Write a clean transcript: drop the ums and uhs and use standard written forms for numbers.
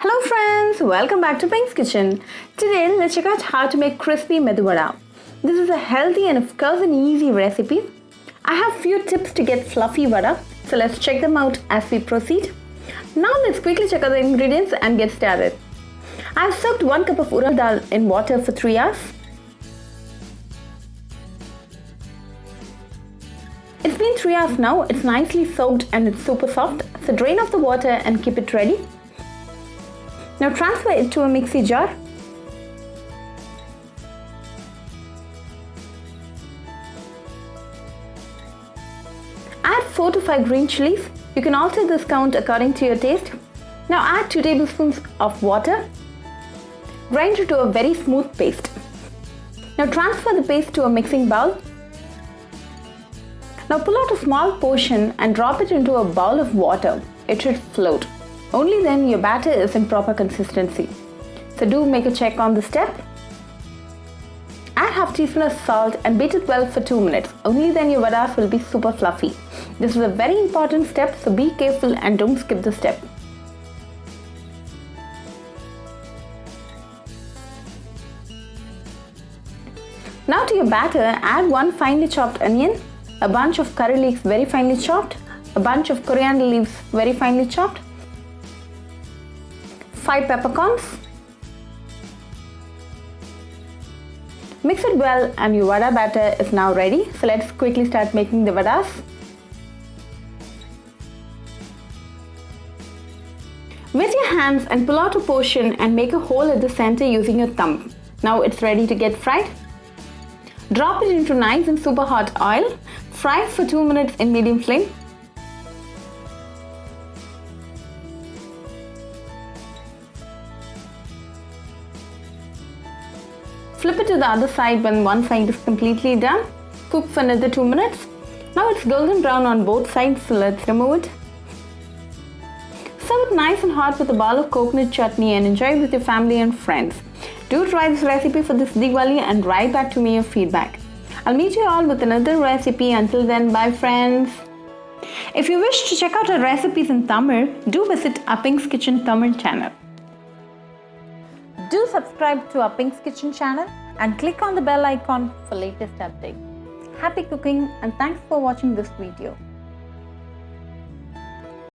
Hello friends, welcome back to Pink's Kitchen. Today let's check out how to make crispy Medu Vada. This is a healthy and of course an easy recipe. I have few tips to get fluffy vada, so let's check them out as we proceed. Now let's quickly check out the ingredients and get started. I have soaked 1 cup of ural dhal in water for 3 hours. It's been 3 hours now, it's nicely soaked and it's super soft, so drain off the water and keep it ready. Now transfer it to a mixie jar. Add 4 to 5 green chillies. You can alter this count according to your taste. Now add 2 tablespoons of water. Grind it to a very smooth paste. Now transfer the paste to a mixing bowl. Now pull out a small portion and drop it into a bowl of water. It should float. Only then your batter is in proper consistency. So do make a check on the step. Add half teaspoon of salt and beat it well for 2 minutes. Only then your vadas will be super fluffy. This is a very important step, so be careful and don't skip the step. Now to your batter, add 1 finely chopped onion, a bunch of curry leaves very finely chopped, a bunch of coriander leaves very finely chopped, 5 peppercorns. Mix it well and your vada batter is now ready. So let's quickly start making the vadas. Wet your hands and pull out a portion and make a hole at the center using your thumb. Now it's ready to get fried. Drop it into nice and super hot oil. Fry for 2 minutes in medium flame. Flip it to the other side when one side is completely done. Cook for another 2 minutes. Now it's golden brown on both sides, so let's remove it. Serve it nice and hot with a bowl of coconut chutney and enjoy it with your family and friends. Do try this recipe for this Diwali and write back to me your feedback. I'll meet you all with another recipe. Until then, bye friends. If you wish to check out our recipes in Tamil, do visit our Pink's Kitchen Tamil channel. Do subscribe to our Pink's Kitchen channel and click on the bell icon for latest updates. Happy cooking and thanks for watching this video.